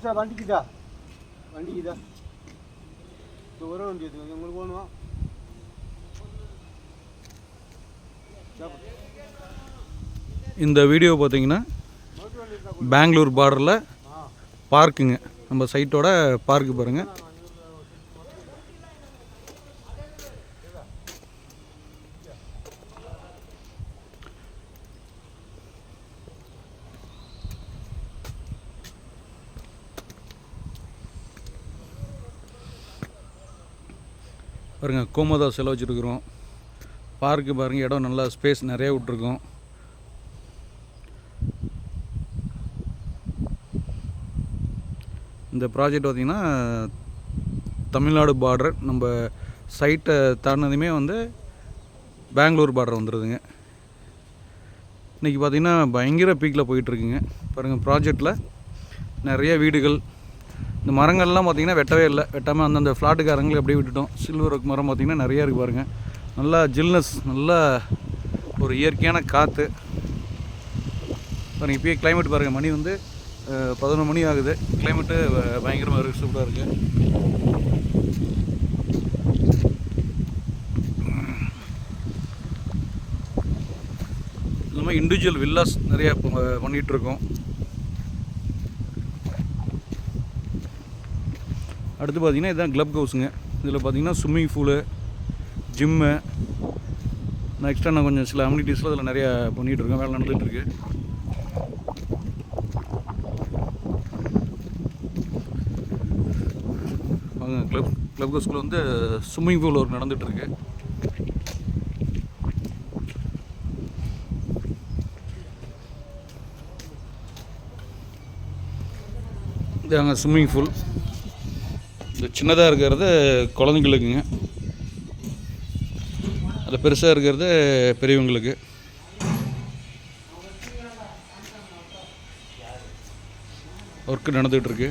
Sir வண்டிக்குதா வர வேண்டியது உங்களுக்கு வேணும். இந்த வீடியோ பார்த்தீங்கன்னா பெங்களூர் பார்டரில் பார்க்குங்க, நம்ம சைட்டோட பார்க்கு பாருங்கள். பாருங்கள், கோமதா செலவு வச்சுருக்குறோம். பார்க்கு பாருங்கள், இடம் நல்லா ஸ்பேஸ் நிறைய விட்ருக்கோம். இந்த ப்ராஜெக்ட் பார்த்திங்கன்னா தமிழ்நாடு பார்டர், நம்ம சைட்டை தாண்டினதுமே வந்து பெங்களூர் பார்டர் வந்துடுதுங்க. இன்றைக்கி பார்த்திங்கன்னா பயங்கர பீக்கில் போயிட்டுருக்குங்க. பாருங்கள், ப்ராஜெக்டில் நிறைய வீடுகள், இந்த மரங்கள்லாம் பார்த்திங்கன்னா வெட்டவே இல்லை, வெட்டாமல் அந்தந்த ஃப்ளாட்டுக்காரங்களுக்கு அப்படியே விட்டுட்டோம். சில்வர் ஒர்க் மரம் பார்த்திங்கன்னா நிறையா இருக்குது பாருங்கள். நல்லா ஜில்னஸ், நல்லா ஒரு இயற்கையான காற்று பாருங்கள். இப்போயே கிளைமேட் பாருங்கள், மணி வந்து 11 மணி ஆகுது. கிளைமேட்டு பயங்கரமாக இருக்குது, சூப்பராக இருக்குது. இந்த மாதிரி இண்டிவிஜுவல் வில்லாஸ் நிறையா பண்ணிகிட்ருக்கோம். அடுத்து பார்த்திங்கன்னா இதுதான் க்ளப் ஹவுஸுங்க. இதில் பார்த்திங்கன்னா ஸ்விம்மிங் பூலு, ஜிம்மு, நெக்ஸ்ட்டாக நான் கொஞ்சம் சில அம்யூனிட்டிஸ்லாம் இதில் நிறையா பண்ணிகிட்ருக்கேன், வேலை நடந்துகிட்ருக்கு. க்ளப் ஹவுஸ்குள்ளே வந்து ஸ்விம்மிங் பூல் ஒர்க் நடந்துகிட்ருக்கு. இது அங்கே ஸ்விம்மிங் பூல். இது சின்னதாக இருக்கிறது குழந்தைங்களுக்குங்க, அதில் பெருசாக இருக்கிறது பெரியவங்களுக்கு. ஒர்க்கு நடந்துகிட்ருக்கு.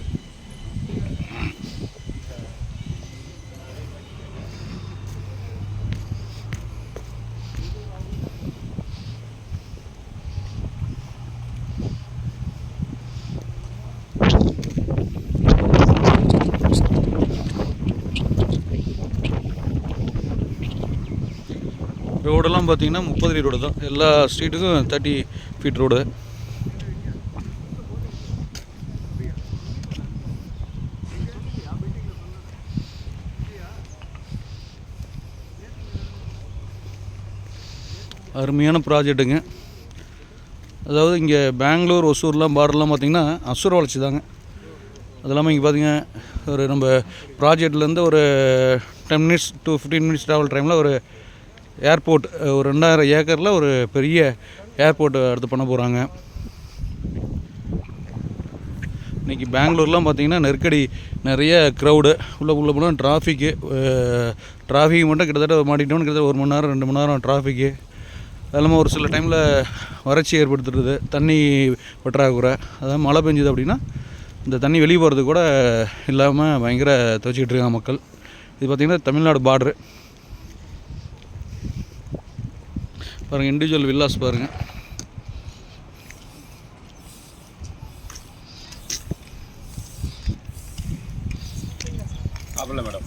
ரோடெல்லாம் பார்த்திங்கன்னா 30 அடி ரோடு தான், எல்லா ஸ்ட்ரீட்டுக்கும் 30 ஃபீட் ரோடு. அருமையான ப்ராஜெக்ட்டுங்க. அதாவது இங்கே பெங்களூர், ஒசூர்லாம் பார்டர்லாம் பார்த்திங்கன்னா அசுர வளர்ச்சி தாங்க. அது இல்லாமல் இங்கே பார்த்திங்க, ஒரு நம்ம ப்ராஜெக்ட்லேருந்து ஒரு 10 மினிட்ஸ் to 15 மினிட்ஸ் ட்ராவல் டைமில் ஒரு ஏர்போர்ட், ஒரு 2000 ஏக்கரில் ஒரு பெரிய ஏர்போர்ட் அடுத்து பண்ண போகிறாங்க. இன்றைக்கி பெங்களூர்லாம் பார்த்திங்கன்னா நெருக்கடி, நிறைய க்ரௌடு, உள்ள டிராஃபிக்கு மட்டும் கிட்டத்தட்ட மாட்டிக்கிட்டோன்னு கிட்டத்தட்ட 1 மணி நேரம் 2 மணி நேரம் டிராஃபிக்கு. அது இல்லாமல் ஒரு சில டைமில் வறட்சி ஏற்படுத்துறது, தண்ணி பற்றாக்குறை. அதாவது மழை பெஞ்சுது அப்படின்னா இந்த தண்ணி வெளியே போகிறது கூட இல்லாமல் பயங்கர துவச்சிக்கிட்டு இருக்காங்க மக்கள். இது பார்த்திங்கன்னா தமிழ்நாடு பார்ட்ரு பாருங்கள், இண்டிவிஜுவல் வில்லாஸ் பாருங்கள். மேடம்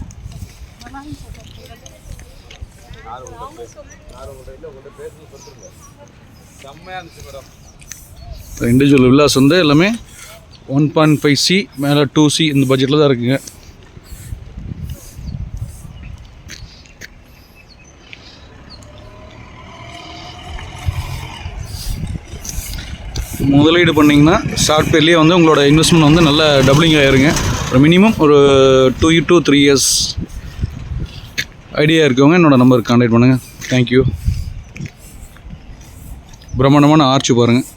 இண்டிவிஜுவல் வில்லாஸ் வந்து எல்லாமே 1.5C மேலே 2C இந்த பட்ஜெட்டில் தான் இருக்குங்க. முதலீடு பண்ணிங்கன்னா ஷார்ட் பீரியட்லேயே வந்து உங்களோட இன்வெஸ்ட்மெண்ட் வந்து நல்ல டபுளிங் ஆகிருங்க. ஒரு மினிமம் ஒரு 2 to 3 years ஐடியா இருக்கவங்க என்னோட நம்பருக்கு கான்டாக்ட் பண்ணுங்கள். தேங்க்யூ. பிரம்மாண்டமான ஆர்ச்சு பாருங்கள்.